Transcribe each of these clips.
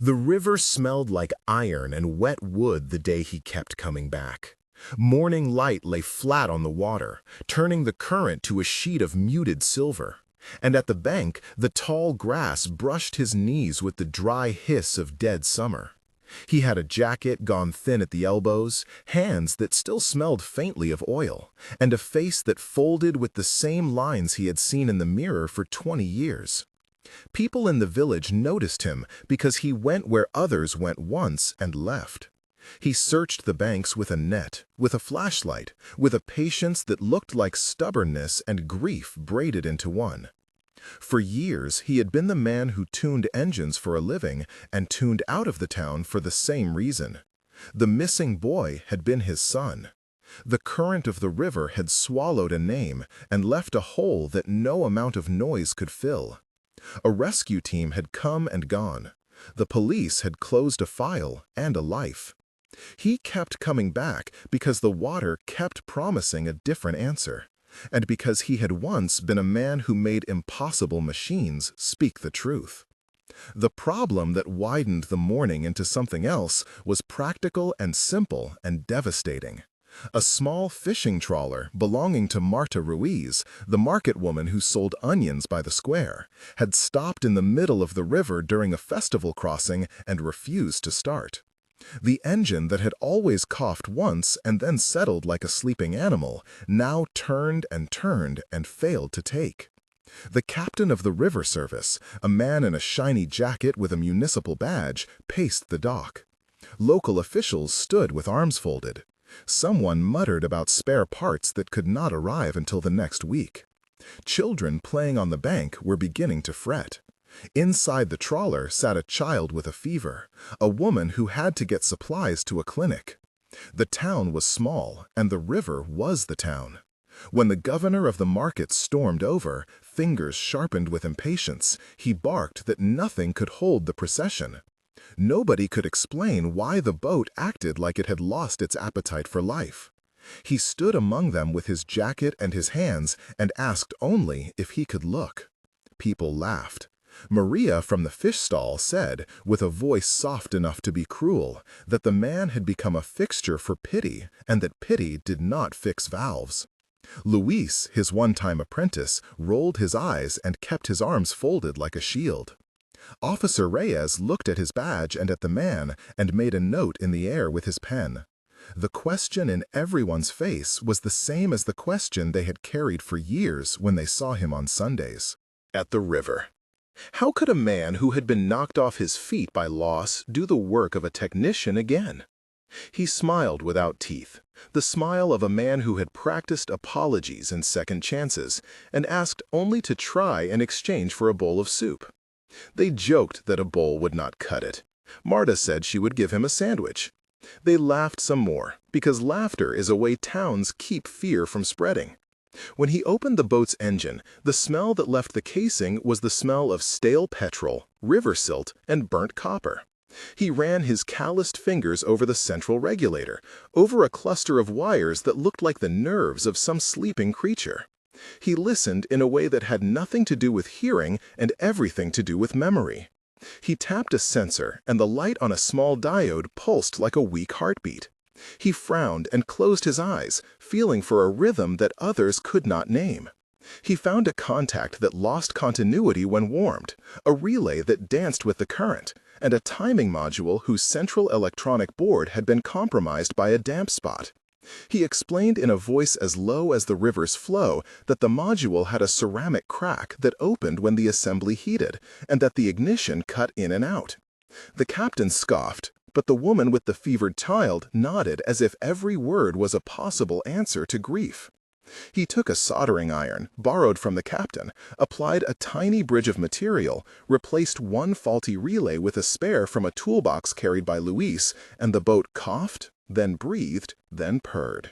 The river smelled like iron and wet wood the day he kept coming back. Morning light lay flat on the water, turning the current to a sheet of muted silver. And at the bank, the tall grass brushed his knees with the dry hiss of dead summer. He had a jacket gone thin at the elbows, hands that still smelled faintly of oil, and a face that folded with the same lines he had seen in the mirror for 20 years. People in the village noticed him because he went where others went once and left. He searched the banks with a net, with a flashlight, with a patience that looked like stubbornness and grief braided into one. For years, he had been the man who tuned engines for a living and tuned out of the town for the same reason. The missing boy had been his son. The current of the river had swallowed a name and left a hole that no amount of noise could fill. A rescue team had come and gone. The police had closed a file and a life. He kept coming back because the water kept promising a different answer, and because he had once been a man who made impossible machines speak the truth. The problem that widened the morning into something else was practical and simple and devastating. A small fishing trawler belonging to Marta Ruiz, the market woman who sold onions by the square, had stopped in the middle of the river during a festival crossing and refused to start. The engine that had always coughed once and then settled like a sleeping animal now turned and failed to take. The captain of the river service, a man in a shiny jacket with a municipal badge, paced the dock. Local officials stood with arms folded. Someone muttered about spare parts that could not arrive until the next week. Children playing on the bank were beginning to fret. Inside the trawler sat a child with a fever, a woman who had to get supplies to a clinic. The town was small, and the river was the town. When the governor of the market stormed over, fingers sharpened with impatience, he barked that nothing could hold the procession. Nobody could explain why the boat acted like it had lost its appetite for life. He stood among them with his jacket and his hands and asked only if he could look. People laughed. Maria from the fish stall said, with a voice soft enough to be cruel, that the man had become a fixture for pity and that pity did not fix valves. Luis, his one-time apprentice, rolled his eyes and kept his arms folded like a shield. Officer Reyes looked at his badge and at the man and made a note in the air with his pen. The question in everyone's face was the same as the question they had carried for years when they saw him on Sundays. At the river. How could a man who had been knocked off his feet by loss do the work of a technician again? He smiled without teeth, the smile of a man who had practiced apologies and second chances, and asked only to try in exchange for a bowl of soup. They joked that a bowl would not cut it. Marta said she would give him a sandwich. They laughed some more, because laughter is a way towns keep fear from spreading. When he opened the boat's engine, the smell that left the casing was the smell of stale petrol, river silt, and burnt copper. He ran his calloused fingers over the central regulator, over a cluster of wires that looked like the nerves of some sleeping creature. He listened in a way that had nothing to do with hearing and everything to do with memory. He tapped a sensor, and the light on a small diode pulsed like a weak heartbeat. He frowned and closed his eyes, feeling for a rhythm that others could not name. He found a contact that lost continuity when warmed, a relay that danced with the current, and a timing module whose central electronic board had been compromised by a damp spot. He explained in a voice as low as the river's flow that the module had a ceramic crack that opened when the assembly heated, and that the ignition cut in and out. The captain scoffed, but the woman with the fevered child nodded as if every word was a possible answer to grief. He took a soldering iron, borrowed from the captain, applied a tiny bridge of material, replaced one faulty relay with a spare from a toolbox carried by Luis, and the boat coughed, then breathed, then purred.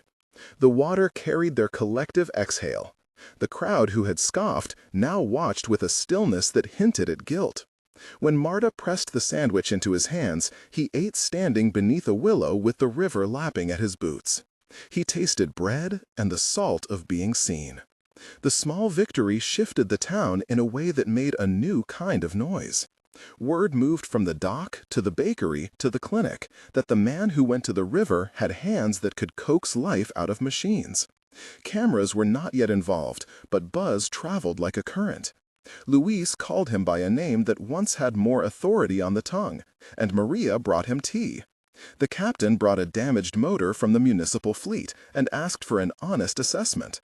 The water carried their collective exhale. The crowd who had scoffed now watched with a stillness that hinted at guilt. When Marta pressed the sandwich into his hands, he ate standing beneath a willow with the river lapping at his boots. He tasted bread and the salt of being seen. The small victory shifted the town in a way that made a new kind of noise. Word moved from the dock to the bakery to the clinic that the man who went to the river had hands that could coax life out of machines. Cameras were not yet involved, but buzz traveled like a current. Luis called him by a name that once had more authority on the tongue, and Maria brought him tea. The captain brought a damaged motor from the municipal fleet and asked for an honest assessment.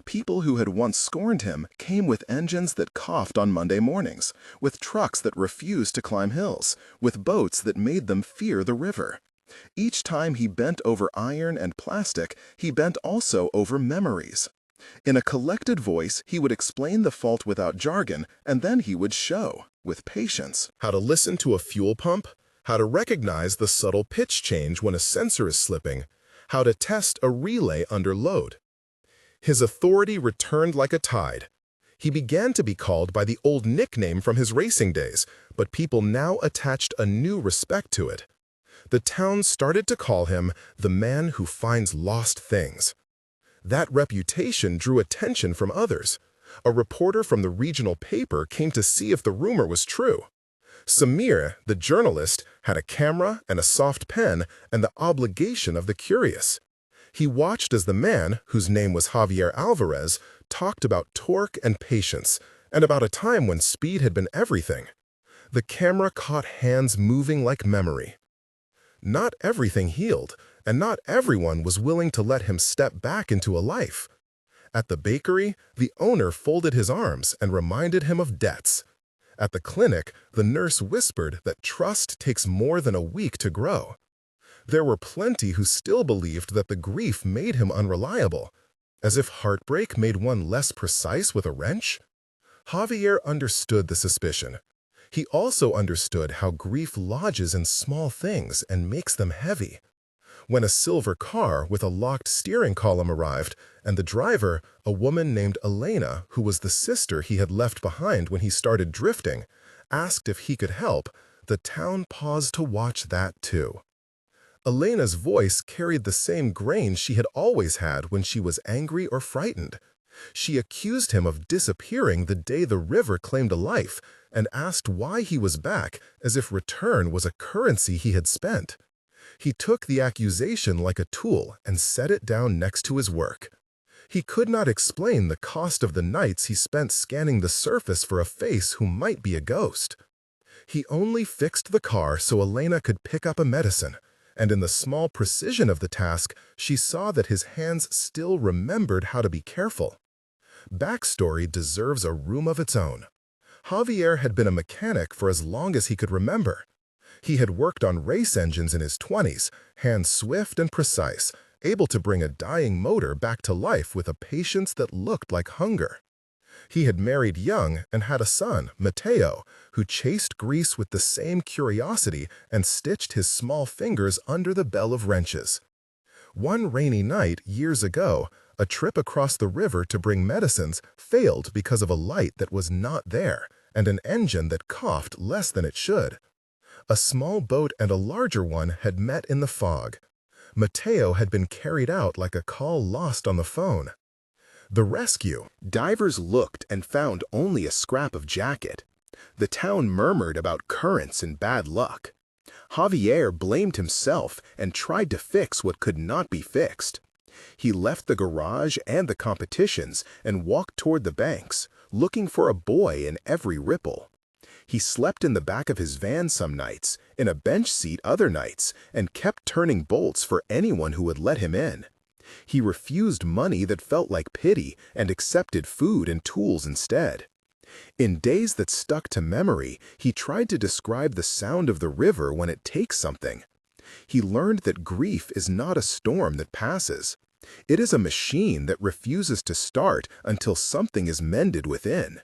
People who had once scorned him came with engines that coughed on Monday mornings, with trucks that refused to climb hills, with boats that made them fear the river. Each time he bent over iron and plastic, he bent also over memories. In a collected voice, he would explain the fault without jargon, and then he would show, with patience, how to listen to a fuel pump, how to recognize the subtle pitch change when a sensor is slipping, how to test a relay under load. His authority returned like a tide. He began to be called by the old nickname from his racing days, but people now attached a new respect to it. The town started to call him the man who finds lost things. That reputation drew attention from others. A reporter from the regional paper came to see if the rumor was true. Samir, the journalist, had a camera and a soft pen and the obligation of the curious. He watched as the man, whose name was Javier Alvarez, talked about torque and patience, and about a time when speed had been everything. The camera caught hands moving like memory. Not everything healed, and not everyone was willing to let him step back into a life. At the bakery, the owner folded his arms and reminded him of debts. At the clinic, the nurse whispered that trust takes more than a week to grow. There were plenty who still believed that the grief made him unreliable, as if heartbreak made one less precise with a wrench. Javier understood the suspicion. He also understood how grief lodges in small things and makes them heavy. When a silver car with a locked steering column arrived, and the driver, a woman named Elena, who was the sister he had left behind when he started drifting, asked if he could help, the town paused to watch that too. Elena's voice carried the same grain she had always had when she was angry or frightened. She accused him of disappearing the day the river claimed a life and asked why he was back, as if return was a currency he had spent. He took the accusation like a tool and set it down next to his work. He could not explain the cost of the nights he spent scanning the surface for a face who might be a ghost. He only fixed the car so Elena could pick up a medicine, and in the small precision of the task, she saw that his hands still remembered how to be careful. Backstory deserves a room of its own. Javier had been a mechanic for as long as he could remember. He had worked on race engines in his 20s, hands swift and precise, able to bring a dying motor back to life with a patience that looked like hunger. He had married young and had a son, Mateo, who chased grease with the same curiosity and stitched his small fingers under the bell of wrenches. One rainy night, years ago, a trip across the river to bring medicines failed because of a light that was not there and an engine that coughed less than it should. A small boat and a larger one had met in the fog. Mateo had been carried out like a call lost on the phone. The rescue. Divers looked and found only a scrap of jacket. The town murmured about currents and bad luck. Javier blamed himself and tried to fix what could not be fixed. He left the garage and the competitions and walked toward the banks, looking for a buoy in every ripple. He slept in the back of his van some nights, in a bench seat other nights, and kept turning bolts for anyone who would let him in. He refused money that felt like pity and accepted food and tools instead. In days that stuck to memory, he tried to describe the sound of the river when it takes something. He learned that grief is not a storm that passes. It is a machine that refuses to start until something is mended within.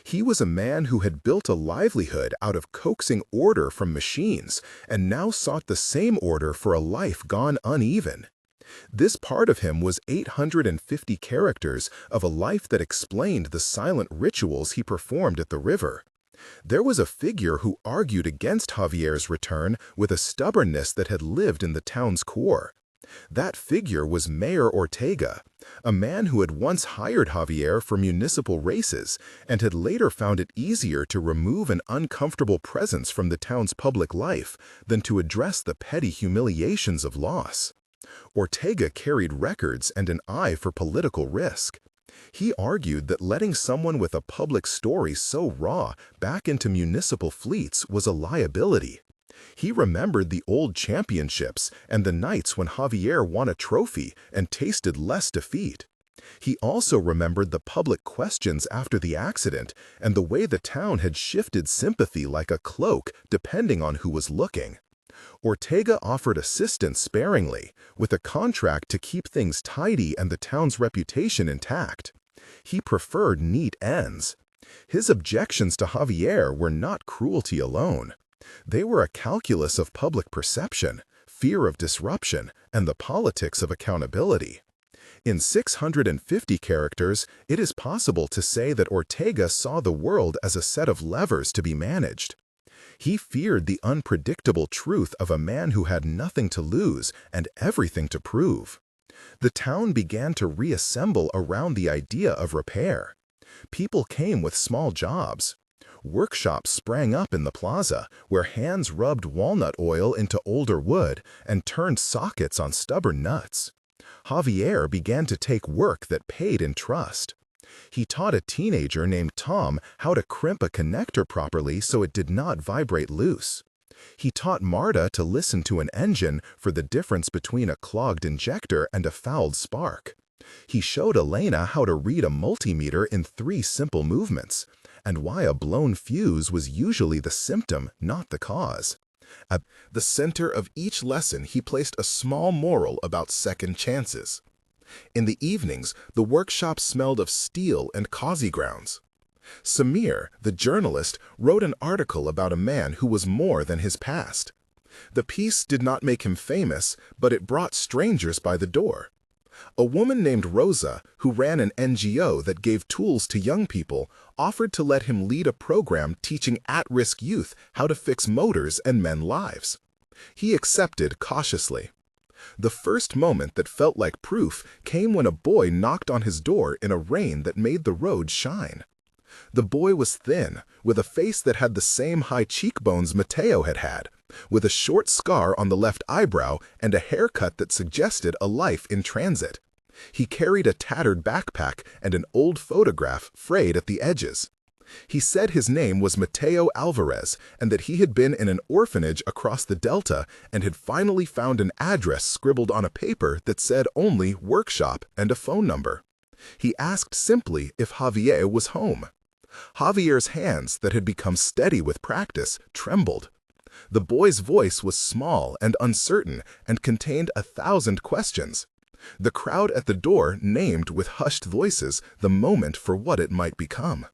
He was a man who had built a livelihood out of coaxing order from machines and now sought the same order for a life gone uneven. This part of him was 850 characters of a life that explained the silent rituals he performed at the river. There was a figure who argued against Javier's return with a stubbornness that had lived in the town's core. That figure was Mayor Ortega, a man who had once hired Javier for municipal races and had later found it easier to remove an uncomfortable presence from the town's public life than to address the petty humiliations of loss. Ortega carried records and an eye for political risk. He argued that letting someone with a public story so raw back into municipal fleets was a liability. He remembered the old championships and the nights when Javier won a trophy and tasted less defeat. He also remembered the public questions after the accident and the way the town had shifted sympathy like a cloak depending on who was looking. Ortega offered assistance sparingly, with a contract to keep things tidy and the town's reputation intact. He preferred neat ends. His objections to Javier were not cruelty alone. They were a calculus of public perception, fear of disruption, and the politics of accountability. In 650 characters, it is possible to say that Ortega saw the world as a set of levers to be managed. He feared the unpredictable truth of a man who had nothing to lose and everything to prove. The town began to reassemble around the idea of repair. People came with small jobs. Workshops sprang up in the plaza, where hands rubbed walnut oil into older wood and turned sockets on stubborn nuts. Javier began to take work that paid in trust. He taught a teenager named Tom how to crimp a connector properly so it did not vibrate loose. He taught Marta to listen to an engine for the difference between a clogged injector and a fouled spark. He showed Elena how to read a multimeter in 3 simple movements, and why a blown fuse was usually the symptom, not the cause. At the center of each lesson, he placed a small moral about second chances. In the evenings, the workshop smelled of steel and causey grounds. Samir, the journalist, wrote an article about a man who was more than his past. The piece did not make him famous, but it brought strangers by the door. A woman named Rosa, who ran an NGO that gave tools to young people, offered to let him lead a program teaching at-risk youth how to fix motors and mend lives. He accepted cautiously. The first moment that felt like proof came when a boy knocked on his door in a rain that made the road shine. The boy was thin, with a face that had the same high cheekbones Mateo had had, with a short scar on the left eyebrow and a haircut that suggested a life in transit. He carried a tattered backpack and an old photograph frayed at the edges. He said his name was Mateo Alvarez and that he had been in an orphanage across the Delta and had finally found an address scribbled on a paper that said only workshop and a phone number. He asked simply if Javier was home. Javier's hands, that had become steady with practice, trembled. The boy's voice was small and uncertain and contained 1,000 questions. The crowd at the door named with hushed voices the moment for what it might become.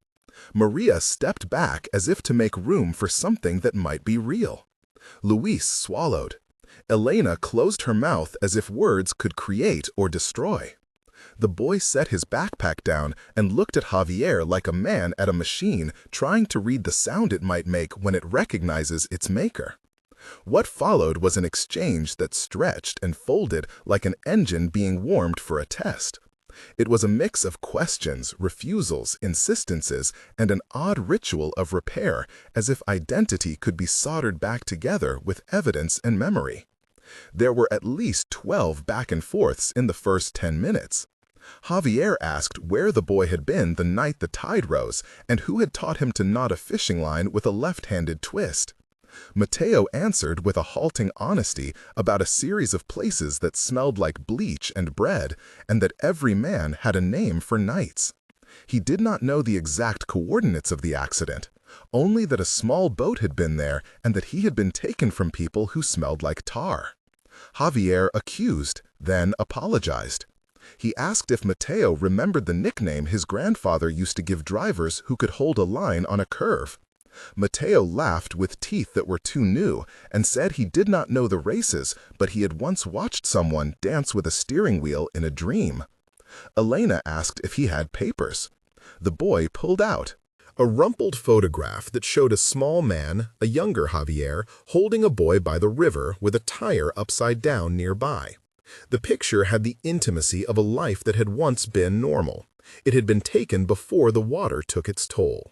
Maria stepped back as if to make room for something that might be real. Luis swallowed. Elena closed her mouth as if words could create or destroy. The boy set his backpack down and looked at Javier like a man at a machine trying to read the sound it might make when it recognizes its maker. What followed was an exchange that stretched and folded like an engine being warmed for a test. It was a mix of questions, refusals, insistences, and an odd ritual of repair, as if identity could be soldered back together with evidence and memory. There were at least 12 back and forths in the first 10 minutes. Javier asked where the boy had been the night the tide rose and who had taught him to knot a fishing line with a left-handed twist. Mateo answered with a halting honesty about a series of places that smelled like bleach and bread, and that every man had a name for nights. He did not know the exact coordinates of the accident, only that a small boat had been there and that he had been taken from people who smelled like tar. Javier accused, then apologized. He asked if Mateo remembered the nickname his grandfather used to give drivers who could hold a line on a curve. Mateo laughed with teeth that were too new and said he did not know the races, but he had once watched someone dance with a steering wheel in a dream. Elena asked if he had papers. The boy pulled out a rumpled photograph that showed a small man, a younger Javier, holding a boy by the river with a tire upside down nearby. The picture had the intimacy of a life that had once been normal. It had been taken before the water took its toll.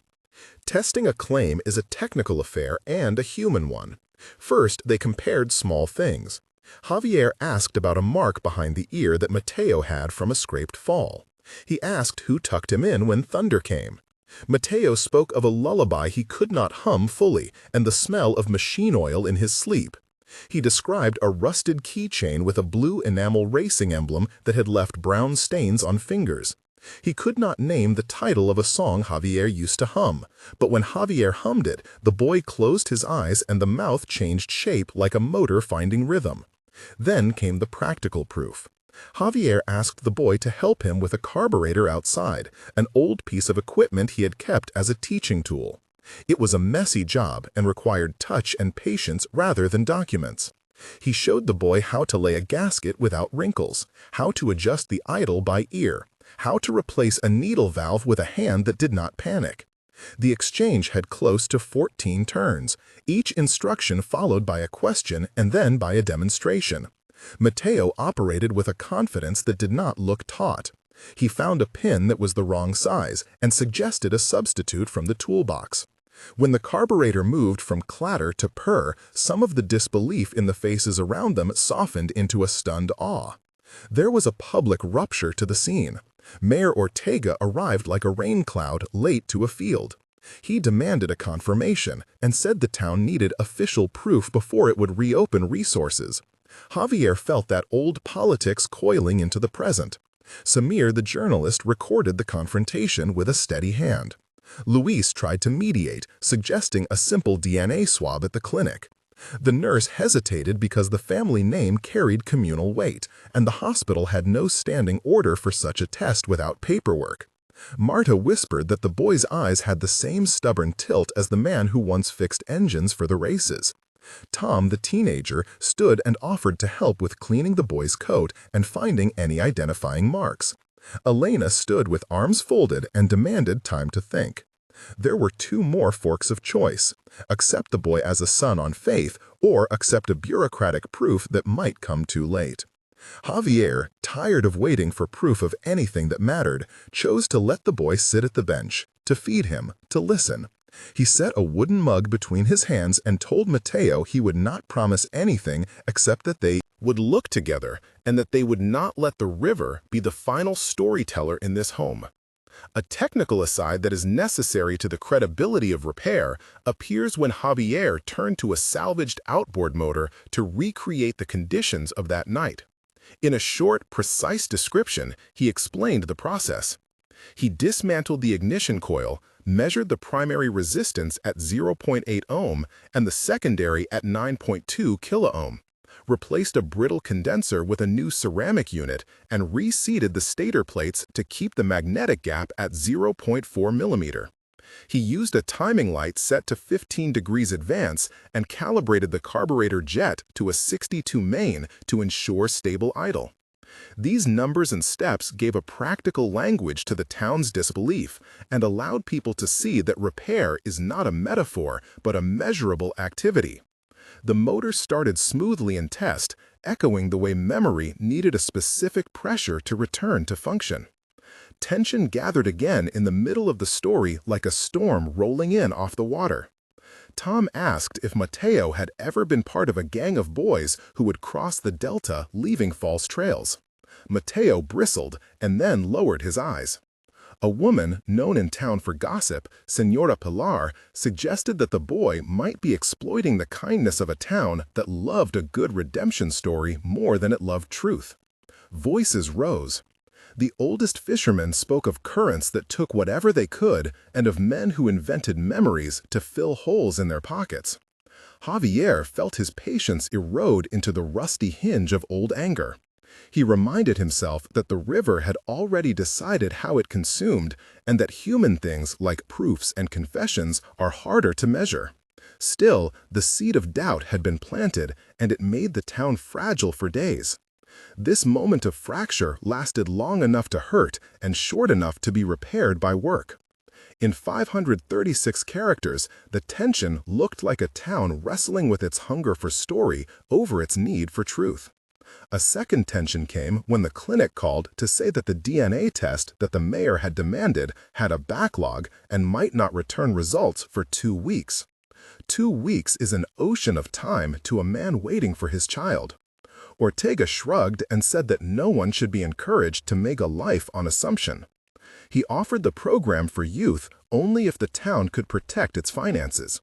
Testing a claim is a technical affair and a human one. First, they compared small things. Javier asked about a mark behind the ear that Mateo had from a scraped fall. He asked who tucked him in when thunder came. Mateo spoke of a lullaby he could not hum fully and the smell of machine oil in his sleep. He described a rusted keychain with a blue enamel racing emblem that had left brown stains on fingers. He could not name the title of a song Javier used to hum, but when Javier hummed it, the boy closed his eyes and the mouth changed shape like a motor finding rhythm. Then came the practical proof. Javier asked the boy to help him with a carburetor outside, an old piece of equipment he had kept as a teaching tool. It was a messy job and required touch and patience rather than documents. He showed the boy how to lay a gasket without wrinkles, how to adjust the idle by ear, how to replace a needle valve with a hand that did not panic. The exchange had close to 14 turns, each instruction followed by a question and then by a demonstration. Mateo operated with a confidence that did not look taut. He found a pin that was the wrong size and suggested a substitute from the toolbox. When the carburetor moved from clatter to purr, some of the disbelief in the faces around them softened into a stunned awe. There was a public rupture to the scene. Mayor Ortega arrived like a rain cloud late to a field. He demanded a confirmation and said the town needed official proof before it would reopen resources. Javier felt that old politics coiling into the present. Samir, the journalist, recorded the confrontation with a steady hand. Luis tried to mediate, suggesting a simple DNA swab at the clinic. The nurse hesitated because the family name carried communal weight, and the hospital had no standing order for such a test without paperwork. Marta whispered that the boy's eyes had the same stubborn tilt as the man who once fixed engines for the races. Tom, the teenager, stood and offered to help with cleaning the boy's coat and finding any identifying marks. Elena stood with arms folded and demanded time to think. There were two more forks of choice: accept the boy as a son on faith or accept a bureaucratic proof that might come too late. Javier, tired of waiting for proof of anything that mattered, chose to let the boy sit at the bench, to feed him, to listen. He set a wooden mug between his hands and told Mateo he would not promise anything except that they would look together and that they would not let the river be the final storyteller in this home. A technical aside that is necessary to the credibility of repair appears when Javier turned to a salvaged outboard motor to recreate the conditions of that night. In a short, precise description, he explained the process. He dismantled the ignition coil, measured the primary resistance at 0.8 ohm and the secondary at 9.2 kiloohm, replaced a brittle condenser with a new ceramic unit, and reseated the stator plates to keep the magnetic gap at 0.4 millimeter. He used a timing light set to 15 degrees advance and calibrated the carburetor jet to a 62 main to ensure stable idle. These numbers and steps gave a practical language to the town's disbelief and allowed people to see that repair is not a metaphor but a measurable activity. The motor started smoothly in test, echoing the way memory needed a specific pressure to return to function. Tension gathered again in the middle of the story like a storm rolling in off the water. Tom asked if Mateo had ever been part of a gang of boys who would cross the delta leaving false trails. Mateo bristled and then lowered his eyes. A woman, known in town for gossip, Señora Pilar, suggested that the boy might be exploiting the kindness of a town that loved a good redemption story more than it loved truth. Voices rose. The oldest fishermen spoke of currents that took whatever they could and of men who invented memories to fill holes in their pockets. Javier felt his patience erode into the rusty hinge of old anger. He reminded himself that the river had already decided how it consumed and that human things like proofs and confessions are harder to measure. Still, the seed of doubt had been planted and it made the town fragile for days. This moment of fracture lasted long enough to hurt and short enough to be repaired by work. In 536 characters, the tension looked like a town wrestling with its hunger for story over its need for truth. A second tension came when the clinic called to say that the DNA test that the mayor had demanded had a backlog and might not return results for 2 weeks. 2 weeks is an ocean of time to a man waiting for his child. Ortega shrugged and said that no one should be encouraged to make a life on assumption. He offered the program for youth only if the town could protect its finances.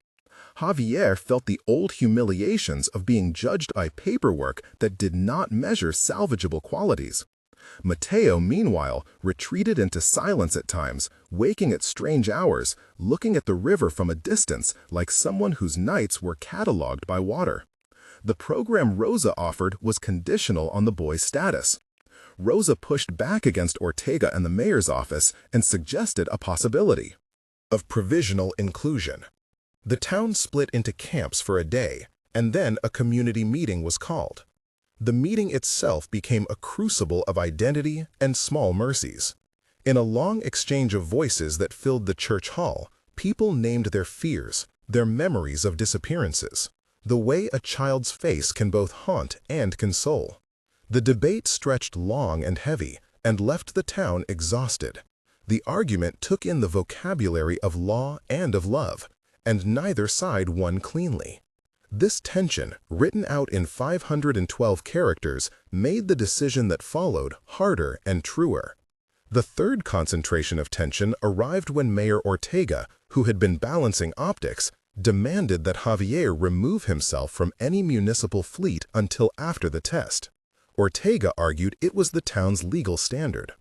Javier felt the old humiliations of being judged by paperwork that did not measure salvageable qualities. Mateo, meanwhile, retreated into silence at times, waking at strange hours, looking at the river from a distance like someone whose nights were cataloged by water. The program Rosa offered was conditional on the boy's status. Rosa pushed back against Ortega and the mayor's office and suggested a possibility of provisional inclusion. The town split into camps for a day, and then a community meeting was called. The meeting itself became a crucible of identity and small mercies. In a long exchange of voices that filled the church hall, people named their fears, their memories of disappearances, the way a child's face can both haunt and console. The debate stretched long and heavy and left the town exhausted. The argument took in the vocabulary of law and of love, and neither side won cleanly. This tension, written out in 512 characters, made the decision that followed harder and truer. The third concentration of tension arrived when Mayor Ortega, who had been balancing optics, demanded that Javier remove himself from any municipal fleet until after the test. Ortega argued it was the town's legal standard.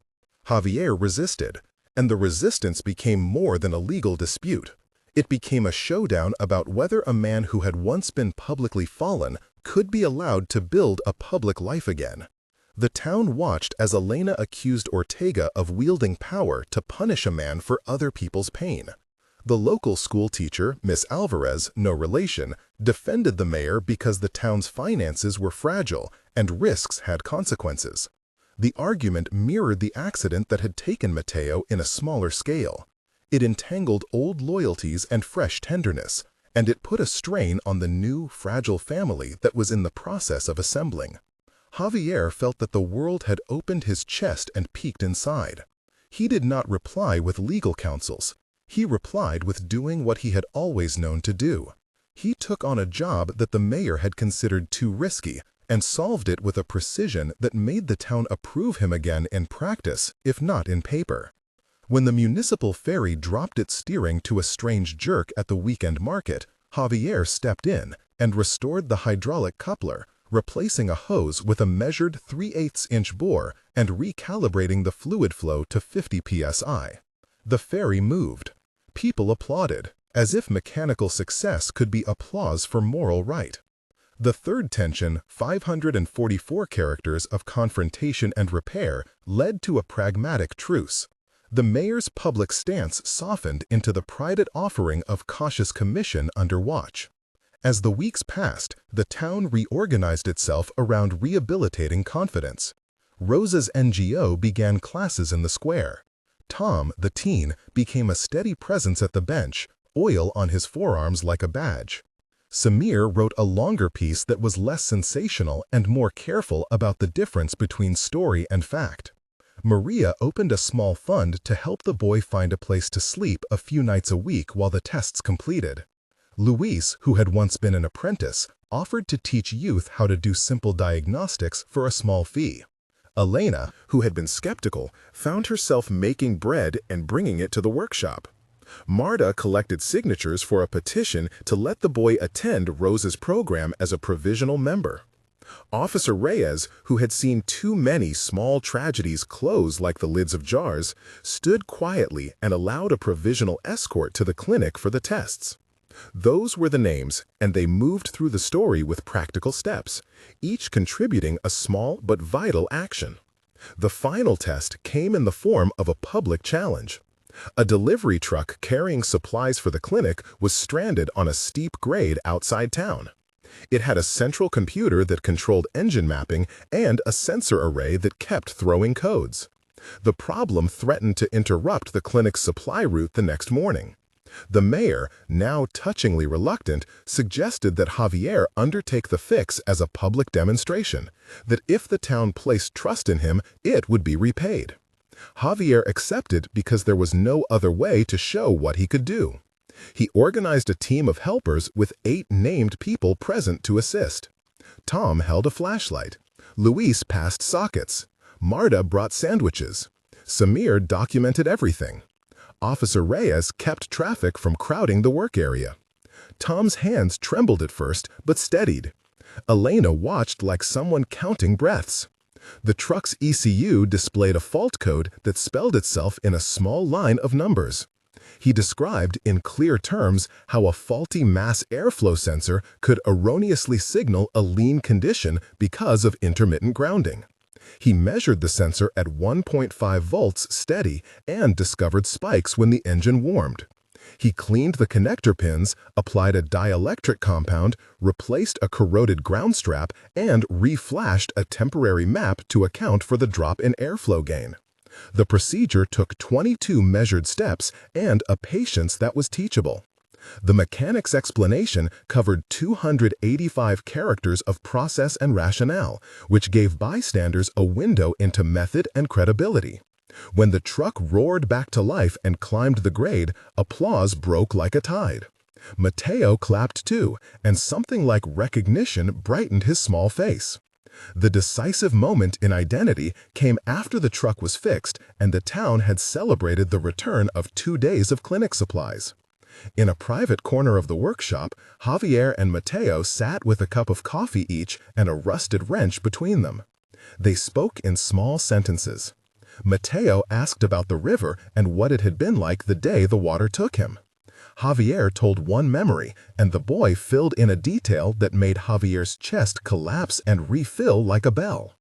Javier resisted, and the resistance became more than a legal dispute. It became a showdown about whether a man who had once been publicly fallen could be allowed to build a public life again. The town watched as Elena accused Ortega of wielding power to punish a man for other people's pain. The local school teacher, Miss Alvarez, no relation, defended the mayor because the town's finances were fragile and risks had consequences. The argument mirrored the accident that had taken Mateo in a smaller scale. It entangled old loyalties and fresh tenderness, and it put a strain on the new, fragile family that was in the process of assembling. Javier felt that the world had opened his chest and peeked inside. He did not reply with legal counsels. He replied with doing what he had always known to do. He took on a job that the mayor had considered too risky and solved it with a precision that made the town approve him again in practice, if not in paper. When the municipal ferry dropped its steering to a strange jerk at the weekend market, Javier stepped in and restored the hydraulic coupler, replacing a hose with a measured 3/8-inch bore and recalibrating the fluid flow to 50 psi. The ferry moved. People applauded, as if mechanical success could be applause for moral right. The third tension, 544 characters of confrontation and repair, led to a pragmatic truce. The mayor's public stance softened into the private offering of cautious commission under watch. As the weeks passed, the town reorganized itself around rehabilitating confidence. Rosa's NGO began classes in the square. Tom, the teen, became a steady presence at the bench, oil on his forearms like a badge. Samir wrote a longer piece that was less sensational and more careful about the difference between story and fact. Maria opened a small fund to help the boy find a place to sleep a few nights a week while the tests completed. Luis, who had once been an apprentice, offered to teach youth how to do simple diagnostics for a small fee. Elena, who had been skeptical, found herself making bread and bringing it to the workshop. Marta collected signatures for a petition to let the boy attend Rosa's program as a provisional member. Officer Reyes, who had seen too many small tragedies close like the lids of jars, stood quietly and allowed a provisional escort to the clinic for the tests. Those were the names, and they moved through the story with practical steps, each contributing a small but vital action. The final test came in the form of a public challenge. A delivery truck carrying supplies for the clinic was stranded on a steep grade outside town. It had a central computer that controlled engine mapping and a sensor array that kept throwing codes. The problem threatened to interrupt the clinic's supply route the next morning. The mayor, now touchingly reluctant, suggested that Javier undertake the fix as a public demonstration, that if the town placed trust in him, it would be repaid. Javier accepted because there was no other way to show what he could do. He organized a team of helpers with 8 named people present to assist. Tom held a flashlight. Luis passed sockets. Marta brought sandwiches. Samir documented everything. Officer Reyes kept traffic from crowding the work area. Tom's hands trembled at first, but steadied. Elena watched like someone counting breaths. The truck's ECU displayed a fault code that spelled itself in a small line of numbers. He described in clear terms how a faulty mass airflow sensor could erroneously signal a lean condition because of intermittent grounding. He measured the sensor at 1.5 volts steady and discovered spikes when the engine warmed. He cleaned the connector pins, applied a dielectric compound, replaced a corroded ground strap, and reflashed a temporary map to account for the drop in airflow gain. The procedure took 22 measured steps and a patience that was teachable. The mechanic's explanation covered 285 characters of process and rationale, which gave bystanders a window into method and credibility. When the truck roared back to life and climbed the grade, applause broke like a tide. Mateo clapped too, and something like recognition brightened his small face. The decisive moment in identity came after the truck was fixed and the town had celebrated the return of 2 days of clinic supplies. In a private corner of the workshop, Javier and Mateo sat with a cup of coffee each and a rusted wrench between them. They spoke in small sentences. Mateo asked about the river and what it had been like the day the water took him. Javier told one memory, and the boy filled in a detail that made Javier's chest collapse and refill like a bell.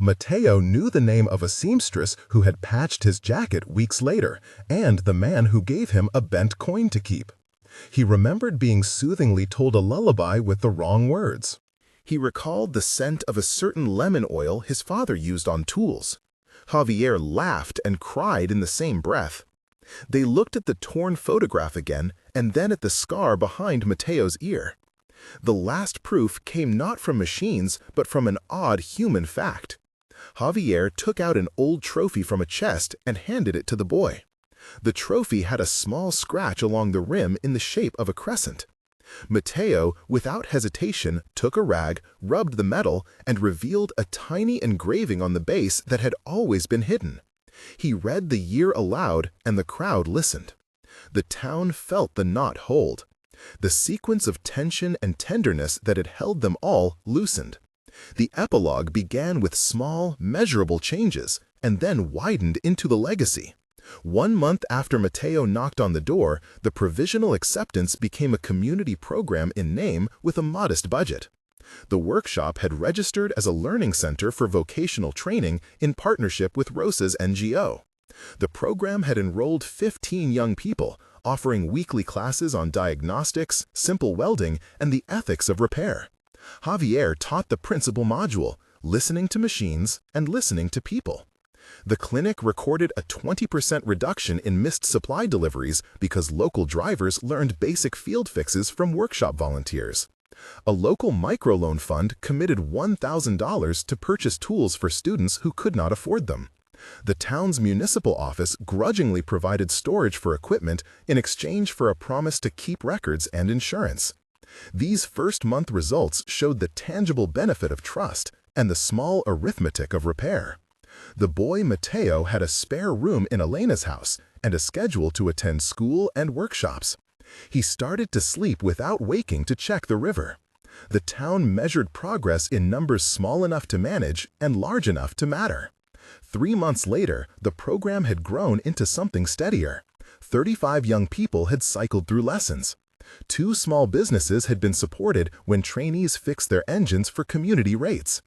Mateo knew the name of a seamstress who had patched his jacket weeks later, and the man who gave him a bent coin to keep. He remembered being soothingly told a lullaby with the wrong words. He recalled the scent of a certain lemon oil his father used on tools. Javier laughed and cried in the same breath. They looked at the torn photograph again, and then at the scar behind Mateo's ear. The last proof came not from machines, but from an odd human fact. Javier took out an old trophy from a chest and handed it to the boy. The trophy had a small scratch along the rim in the shape of a crescent. Mateo, without hesitation, took a rag, rubbed the metal, and revealed a tiny engraving on the base that had always been hidden. He read the year aloud, and the crowd listened. The town felt the knot hold. The sequence of tension and tenderness that had held them all loosened. The epilogue began with small, measurable changes, and then widened into the legacy. 1 month after Mateo knocked on the door, the provisional acceptance became a community program in name with a modest budget. The workshop had registered as a learning center for vocational training in partnership with Rosa's NGO. The program had enrolled 15 young people, offering weekly classes on diagnostics, simple welding, and the ethics of repair. Javier taught the principal module, listening to machines and listening to people. The clinic recorded a 20% reduction in missed supply deliveries because local drivers learned basic field fixes from workshop volunteers. A local microloan fund committed $1,000 to purchase tools for students who could not afford them. The town's municipal office grudgingly provided storage for equipment in exchange for a promise to keep records and insurance. These first-month results showed the tangible benefit of trust and the small arithmetic of repair. The boy Mateo had a spare room in Elena's house and a schedule to attend school and workshops. He started to sleep without waking to check the river. The town measured progress in numbers small enough to manage and large enough to matter. 3 months later, the program had grown into something steadier. 35 young people had cycled through lessons. 2 small businesses had been supported when trainees fixed their engines for community rates.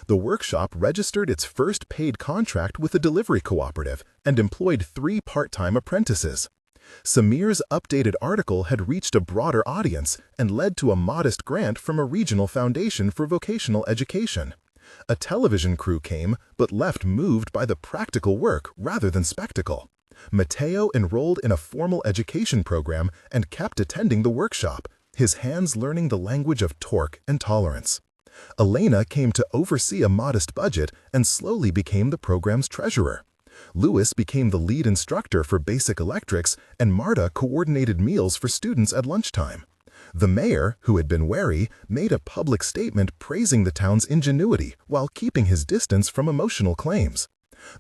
The workshop registered its first paid contract with a delivery cooperative and employed 3 part-time apprentices. Samir's updated article had reached a broader audience and led to a modest grant from a regional foundation for vocational education. A television crew came, but left moved by the practical work rather than spectacle. Mateo enrolled in a formal education program and kept attending the workshop, his hands learning the language of torque and tolerance. Elena came to oversee a modest budget and slowly became the program's treasurer. Louis became the lead instructor for basic electrics, and Marta coordinated meals for students at lunchtime. The mayor, who had been wary, made a public statement praising the town's ingenuity while keeping his distance from emotional claims.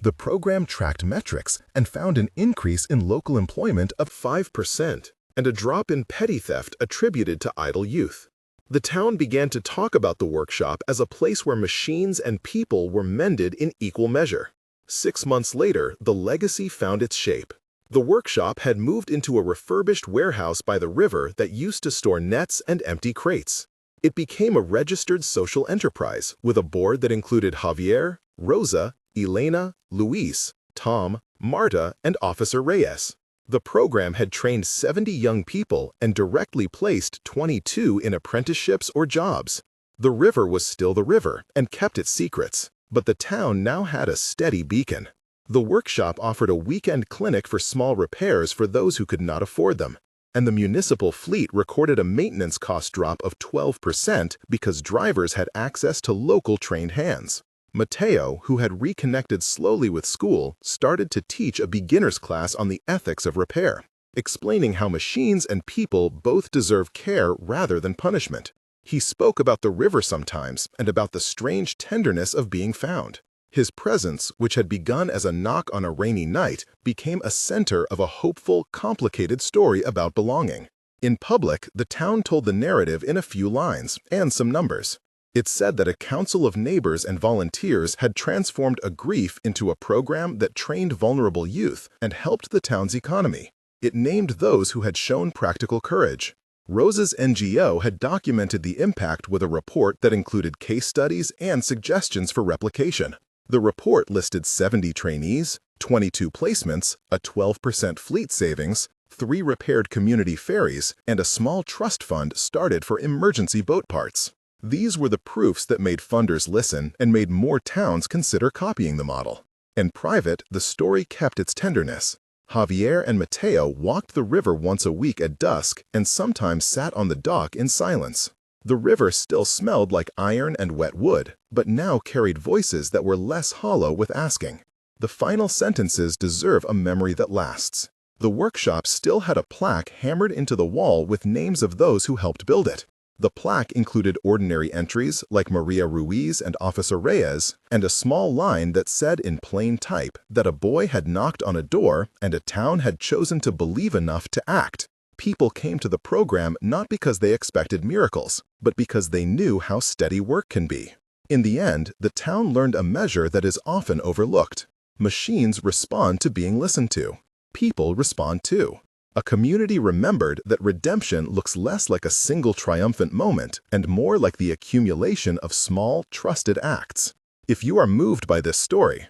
The program tracked metrics and found an increase in local employment of 5% and a drop in petty theft attributed to idle youth. The town began to talk about the workshop as a place where machines and people were mended in equal measure. 6 months later, the legacy found its shape. The workshop had moved into a refurbished warehouse by the river that used to store nets and empty crates. It became a registered social enterprise with a board that included Javier, Rosa, Elena, Luis, Tom, Marta, and Officer Reyes. The program had trained 70 young people and directly placed 22 in apprenticeships or jobs. The river was still the river and kept its secrets, but the town now had a steady beacon. The workshop offered a weekend clinic for small repairs for those who could not afford them, and the municipal fleet recorded a maintenance cost drop of 12% because drivers had access to local trained hands. Mateo, who had reconnected slowly with school, started to teach a beginner's class on the ethics of repair, explaining how machines and people both deserve care rather than punishment. He spoke about the river sometimes and about the strange tenderness of being found. His presence, which had begun as a knock on a rainy night, became a center of a hopeful, complicated story about belonging. In public, the town told the narrative in a few lines and some numbers. It said that a council of neighbors and volunteers had transformed a grief into a program that trained vulnerable youth and helped the town's economy. It named those who had shown practical courage. Rosa's NGO had documented the impact with a report that included case studies and suggestions for replication. The report listed 70 trainees, 22 placements, a 12% fleet savings, 3 repaired community ferries, and a small trust fund started for emergency boat parts. These were the proofs that made funders listen and made more towns consider copying the model. In private, the story kept its tenderness. Javier and Mateo walked the river once a week at dusk and sometimes sat on the dock in silence. The river still smelled like iron and wet wood, but now carried voices that were less hollow with asking. The final sentences deserve a memory that lasts. The workshop still had a plaque hammered into the wall with names of those who helped build it. The plaque included ordinary entries like Maria Ruiz and Officer Reyes, and a small line that said in plain type that a boy had knocked on a door and a town had chosen to believe enough to act. People came to the program not because they expected miracles, but because they knew how steady work can be. In the end, the town learned a measure that is often overlooked. Machines respond to being listened to. People respond too. A community remembered that redemption looks less like a single triumphant moment and more like the accumulation of small, trusted acts. If you are moved by this story,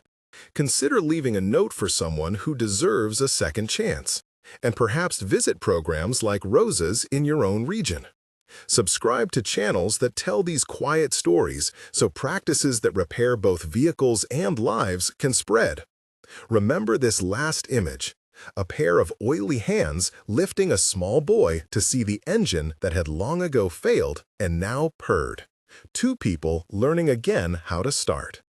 consider leaving a note for someone who deserves a second chance, and perhaps visit programs like Rosa's in your own region. Subscribe to channels that tell these quiet stories so practices that repair both vehicles and lives can spread. Remember this last image. A pair of oily hands lifting a small boy to see the engine that had long ago failed and now purred. 2 people learning again how to start.